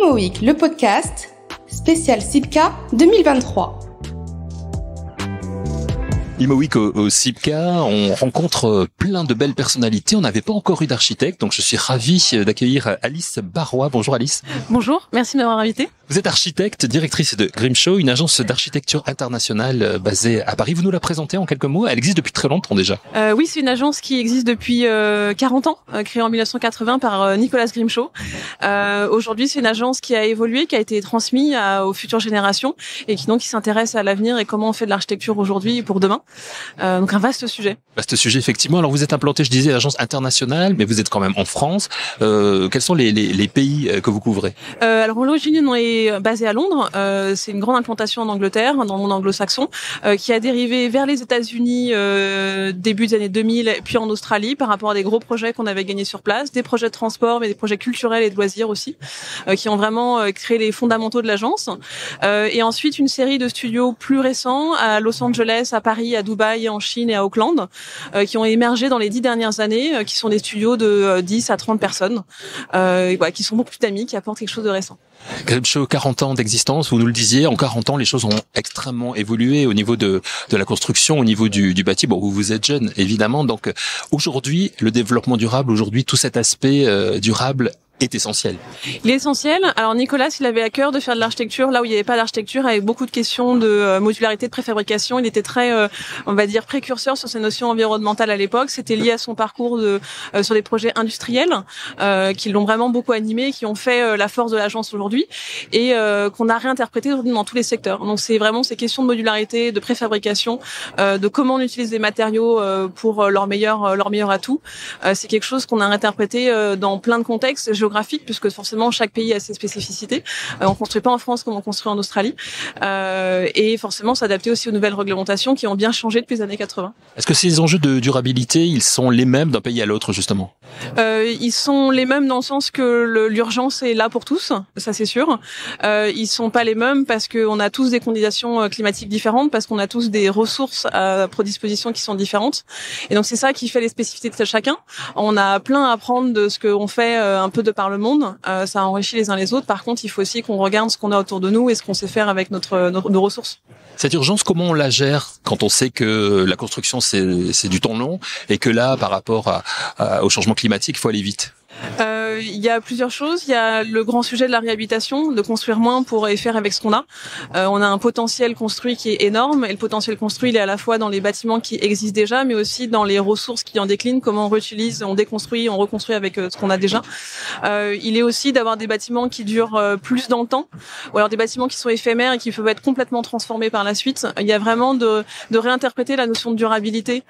Imo Week, le podcast, spécial CIPCA 2023. Imo Week au CIPCA, on rencontre plein de belles personnalités. On n'avait pas encore eu d'architecte, donc je suis ravi d'accueillir Alice Barrois. Bonjour Alice. Bonjour, merci de m'avoir invité. Vous êtes architecte, directrice de Grimshaw, une agence d'architecture internationale basée à Paris. Vous nous la présentez en quelques mots? Elle existe depuis très longtemps déjà. Oui, c'est une agence qui existe depuis 40 ans, créée en 1980 par Nicolas Grimshaw. Aujourd'hui, c'est une agence qui a évolué, qui a été transmise aux futures générations et qui s'intéresse à l'avenir et comment on fait de l'architecture aujourd'hui et pour demain. Donc un vaste sujet. Vaste sujet, effectivement. Alors vous êtes implanté, je disais, agence internationale, mais vous êtes quand même en France. Quels sont les pays que vous couvrez? Alors l'origine, on est basé à Londres. C'est une grande implantation en Angleterre, dans le monde anglo-saxon, qui a dérivé vers les États-Unis début des années 2000, puis en Australie par rapport à des gros projets qu'on avait gagnés sur place, des projets de transport, mais des projets culturels et de loisirs aussi, qui ont vraiment créé les fondamentaux de l'agence. Et ensuite une série de studios plus récents à Los Angeles, à Paris, à Dubaï, en Chine et à Auckland, qui ont émergé dans les 10 dernières années, qui sont des studios de 10 à 30 personnes, qui sont beaucoup plus dynamiques, qui apportent quelque chose de récent. Grimshaw, 40 ans d'existence, vous nous le disiez, en 40 ans, les choses ont extrêmement évolué au niveau de la construction, au niveau du bâti. Bon, vous êtes jeune, évidemment, donc aujourd'hui, le développement durable, aujourd'hui, tout cet aspect durable est essentiel. Il est essentiel. Alors Nicolas, il avait à cœur de faire de l'architecture là où il n'y avait pas d'architecture, avec beaucoup de questions de modularité, de préfabrication. Il était très, on va dire, précurseur sur ces notions environnementales à l'époque. C'était lié à son parcours sur des projets industriels qui l'ont vraiment beaucoup animé, qui ont fait la force de l'agence aujourd'hui et qu'on a réinterprété aujourd'hui dans tous les secteurs. Donc c'est vraiment ces questions de modularité, de préfabrication, de comment on utilise les matériaux pour leur meilleur atout. C'est quelque chose qu'on a réinterprété dans plein de contextes géographique, puisque forcément chaque pays a ses spécificités. On construit pas en France comme on construit en Australie, et forcément s'adapter aussi aux nouvelles réglementations qui ont bien changé depuis les années 80. Est-ce que ces enjeux de durabilité, ils sont les mêmes d'un pays à l'autre justement? Ils sont les mêmes dans le sens que l'urgence est là pour tous, ça c'est sûr. Ils sont pas les mêmes parce qu'on a tous des conditions climatiques différentes, parce qu'on a tous des ressources à disposition qui sont différentes. Et donc c'est ça qui fait les spécificités de chacun. On a plein à apprendre de ce qu'on fait un peu de par le monde, ça enrichit les uns les autres. Par contre, il faut aussi qu'on regarde ce qu'on a autour de nous et ce qu'on sait faire avec nos ressources. Cette urgence, comment on la gère quand on sait que la construction c'est du temps long et que là, par rapport au changement climatique, il faut aller vite? Il y a plusieurs choses. Il y a le grand sujet de la réhabilitation, de construire moins pour faire avec ce qu'on a. On a un potentiel construit qui est énorme, et le potentiel construit, il est à la fois dans les bâtiments qui existent déjà, mais aussi dans les ressources qui en déclinent, comment on réutilise, on déconstruit, on reconstruit avec ce qu'on a déjà. Il est aussi d'avoir des bâtiments qui durent plus dans le temps, ou alors des bâtiments qui sont éphémères et qui peuvent être complètement transformés par la suite. Il y a vraiment de réinterpréter la notion de durabilité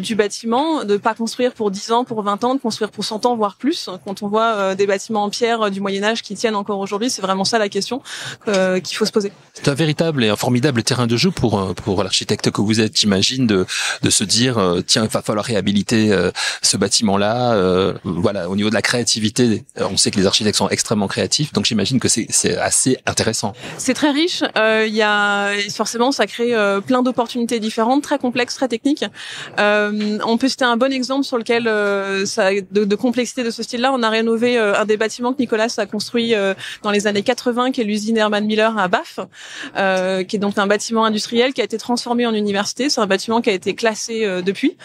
du bâtiment, de pas construire pour 10 ans, pour 20 ans, de construire pour 100 ans, voire plus. Quand on voit des bâtiments en pierre du Moyen-Âge qui tiennent encore aujourd'hui, c'est vraiment ça la question qu'il faut se poser. C'est un véritable et un formidable terrain de jeu pour l'architecte que vous êtes, j'imagine, de se dire tiens, il va falloir réhabiliter ce bâtiment-là. Voilà, au niveau de la créativité, on sait que les architectes sont extrêmement créatifs, donc j'imagine que c'est assez intéressant. C'est très riche. Forcément, ça crée plein d'opportunités différentes, très complexes, très techniques. On peut citer un bon exemple sur lequel de complexité de ce style-là. On a rénové un des bâtiments que Nicolas a construit dans les années 80, qui est l'usine Herman Miller à Bath, qui est donc un bâtiment industriel qui a été transformé en université. C'est un bâtiment qui a été classé depuis.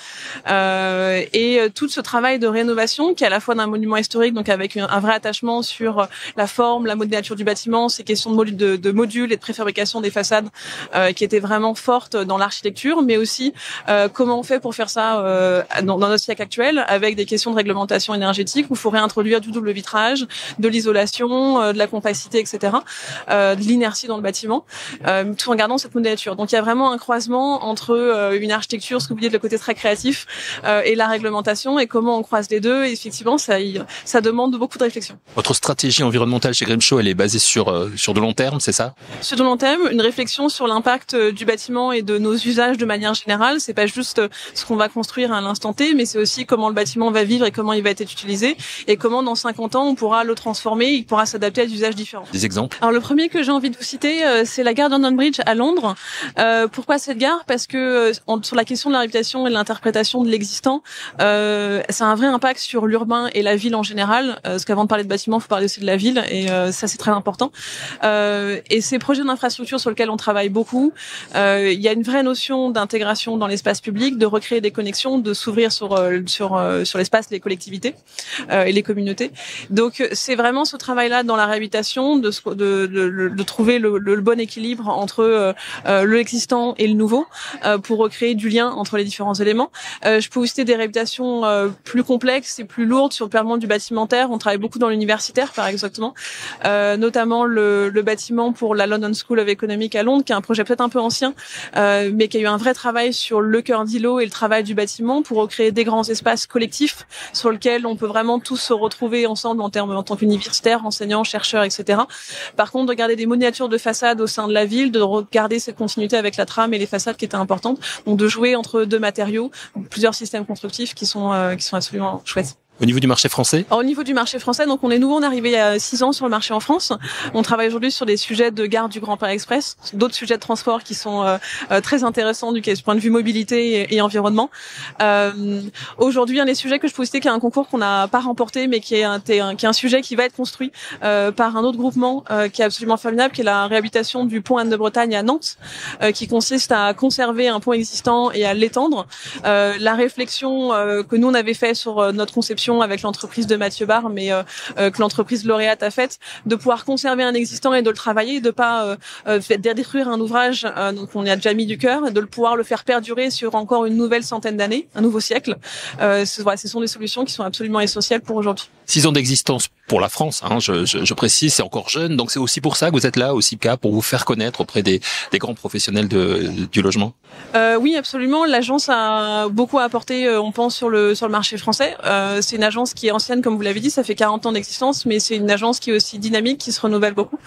Et tout ce travail de rénovation, qui est à la fois d'un monument historique, donc avec un vrai attachement sur la forme, la modélisation du bâtiment, ces questions de modules et de préfabrication des façades, qui étaient vraiment fortes dans l'architecture, mais aussi comment on fait pour faire ça dans notre siècle actuel, avec des questions de réglementation énergétique où il faut réintroduire du double vitrage, de l'isolation, de la compacité, etc., de l'inertie dans le bâtiment, tout en gardant cette modélisation. Donc il y a vraiment un croisement entre une architecture, ce que vous dites, le côté très créatif, et la réglementation, et comment on croise les deux. Et effectivement, ça demande beaucoup de réflexion. Votre stratégie environnementale chez Grimshaw, elle est basée sur de long terme, c'est ça? Sur de long terme, une réflexion sur l'impact du bâtiment et de nos usages de manière générale. C'est pas juste ce qu'on va construire à l'instant T, mais c'est aussi comment le bâtiment va vivre et comment il va être utilisé, et comment dans 50 ans on pourra le transformer, il pourra s'adapter à des usages différents. Des exemples? Alors le premier que j'ai envie de vous citer, c'est la gare London Bridge à Londres. Pourquoi cette gare? Parce que sur la question de la réputation et de l'interprétation de l'existant, ça a un vrai impact sur l'urbain et la ville en général. Parce qu'avant de parler de bâtiments, il faut parler aussi de la ville, et ça c'est très important. Et ces projets d'infrastructure sur lesquels on travaille beaucoup, il y a une vraie notion d'intégration dans l'espace public, de recréer des connexions, de s'ouvrir sur l'espace, les collectivités et les communautés. Donc c'est vraiment ce travail-là dans la réhabilitation, de trouver le bon équilibre entre l'existant et le nouveau pour recréer du lien entre les différents éléments. Je peux vous citer des réhabilitations plus complexes et plus lourdes sur le purement du bâtimentaire. On travaille beaucoup dans l'universitaire, par exactement, notamment le bâtiment pour la London School of Economics à Londres, qui est un projet peut-être un peu ancien, mais qui a eu un vrai travail sur le cœur d'îlot et le travail du bâtiment pour recréer des grands espaces collectifs sur lesquels on peut vraiment tous se retrouver ensemble en tant qu'universitaires, enseignants, chercheurs, etc. Par contre, de garder des miniatures de façades au sein de la ville, de regarder cette continuité avec la trame et les façades qui étaient importantes, donc de jouer entre deux matériaux, plusieurs systèmes constructifs qui sont absolument chouettes. Au niveau du marché français? Alors, au niveau du marché français, donc on est nouveau, on est arrivé il y a 6 ans sur le marché en France. On travaille aujourd'hui sur des sujets de gare du Grand Paris Express, d'autres sujets de transport qui sont très intéressants du point de vue mobilité et environnement. Aujourd'hui, un des sujets que je peux citer, qui est un concours qu'on n'a pas remporté, mais qui est un sujet qui va être construit par un autre groupement qui est absolument formidable, qui est la réhabilitation du pont Anne de Bretagne à Nantes, qui consiste à conserver un pont existant et à l'étendre. La réflexion que nous on avait fait sur notre conception avec l'entreprise de Mathieu Barre, mais que l'entreprise lauréate a faite, de pouvoir conserver un existant et de le travailler, de pas détruire un ouvrage donc on y a déjà mis du cœur, et de pouvoir le faire perdurer sur encore une nouvelle centaine d'années, un nouveau siècle. Ce sont des solutions qui sont absolument essentielles pour aujourd'hui. 6 ans d'existence pour la France, hein, je précise, c'est encore jeune, donc c'est aussi pour ça que vous êtes là au CIPCA, pour vous faire connaître auprès des grands professionnels du logement. Oui, absolument. L'agence a beaucoup apporté, on pense, sur le marché français. C'est une agence qui est ancienne, comme vous l'avez dit, ça fait 40 ans d'existence, mais c'est une agence qui est aussi dynamique, qui se renouvelle beaucoup,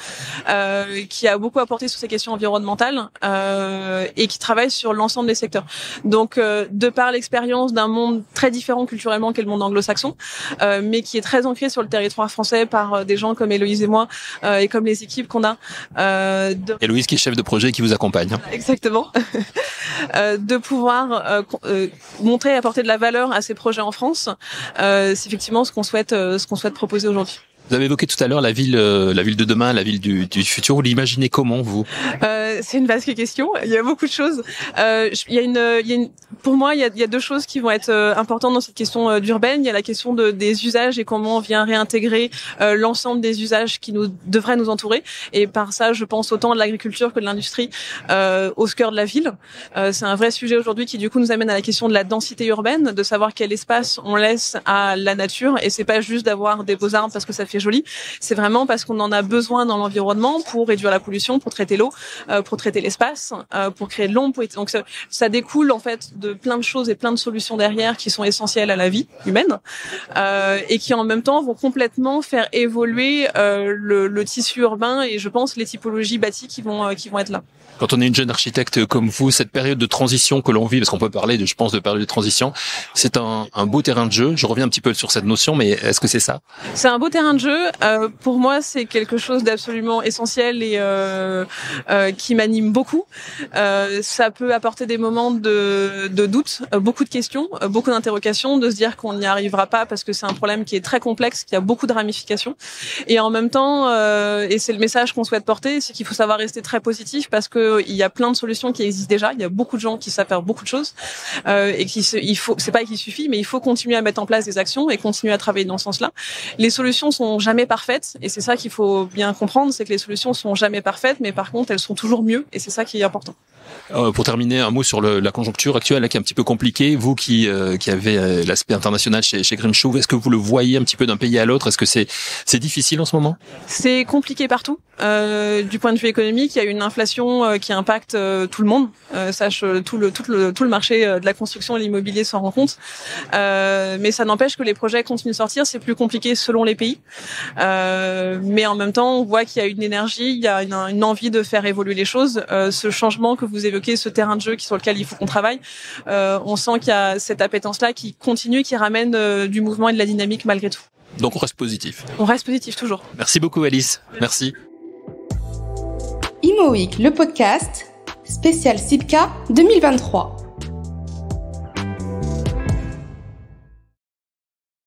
qui a beaucoup apporté sur ces questions environnementales et qui travaille sur l'ensemble des secteurs. Donc, de par l'expérience d'un monde très différent culturellement qu'est le monde anglo-saxon, mais qui est très ancré sur le territoire français par des gens comme Héloïse et moi et comme les équipes qu'on a. Héloïse qui est chef de projet qui vous accompagne. Hein. Exactement. De pouvoir montrer et apporter de la valeur à ces projets en France, c'est effectivement ce qu'on souhaite proposer aujourd'hui. Vous avez évoqué tout à l'heure la ville de demain, la ville du futur. Vous l'imaginez comment, vous? C'est une vaste question. Il y a beaucoup de choses. Pour moi, il y a deux choses qui vont être importantes dans cette question d'urbaine. Il y a la question des usages et comment on vient réintégrer l'ensemble des usages qui devraient nous entourer. Et par ça, je pense autant de l'agriculture que de l'industrie au cœur de la ville. C'est un vrai sujet aujourd'hui qui, du coup, nous amène à la question de la densité urbaine, de savoir quel espace on laisse à la nature. Et c'est pas juste d'avoir des beaux arbres parce que ça fait joli. C'est vraiment parce qu'on en a besoin dans l'environnement pour réduire la pollution, pour traiter l'eau, pour traiter l'espace, pour créer de l'ombre. Donc ça découle en fait de plein de choses et plein de solutions derrière qui sont essentielles à la vie humaine et qui en même temps vont complètement faire évoluer le tissu urbain et je pense les typologies bâties qui vont être là. Quand on est une jeune architecte comme vous, cette période de transition que l'on vit, parce qu'on peut parler de période de transition, c'est un beau terrain de jeu. Je reviens un petit peu sur cette notion, mais est-ce que c'est ça? C'est un beau terrain de jeu. Pour moi, c'est quelque chose d'absolument essentiel et qui m'anime beaucoup. Ça peut apporter des moments de doute, beaucoup de questions, beaucoup d'interrogations, de se dire qu'on n'y arrivera pas parce que c'est un problème qui est très complexe, qui a beaucoup de ramifications. Et en même temps, et c'est le message qu'on souhaite porter, c'est qu'il faut savoir rester très positif parce que il y a plein de solutions qui existent déjà. Il y a beaucoup de gens qui savent faire beaucoup de choses et c'est pas qu'il suffit, mais il faut continuer à mettre en place des actions et continuer à travailler dans ce sens-là. Les solutions sont jamais parfaites et c'est ça qu'il faut bien comprendre, c'est que les solutions sont jamais parfaites, mais par contre elles sont toujours mieux et c'est ça qui est important. Pour terminer, un mot sur la conjoncture actuelle, là, qui est un petit peu compliquée. Vous qui avez l'aspect international chez Grimshaw, est-ce que vous le voyez un petit peu d'un pays à l'autre? Est-ce que c'est difficile en ce moment? C'est compliqué partout. Du point de vue économique, il y a une inflation qui impacte tout le monde. Tout le marché de la construction et l'immobilier s'en rend compte. Mais ça n'empêche que les projets continuent de sortir. C'est plus compliqué selon les pays. Mais en même temps, on voit qu'il y a une énergie, il y a une envie de faire évoluer les choses. Ce changement que vous vous évoquez ce terrain de jeu sur lequel il faut qu'on travaille. On sent qu'il y a cette appétence-là qui continue, qui ramène du mouvement et de la dynamique malgré tout. Donc on reste positif. On reste positif toujours. Merci beaucoup Alice. Merci. Imo Week, le podcast spécial SIPCA 2023.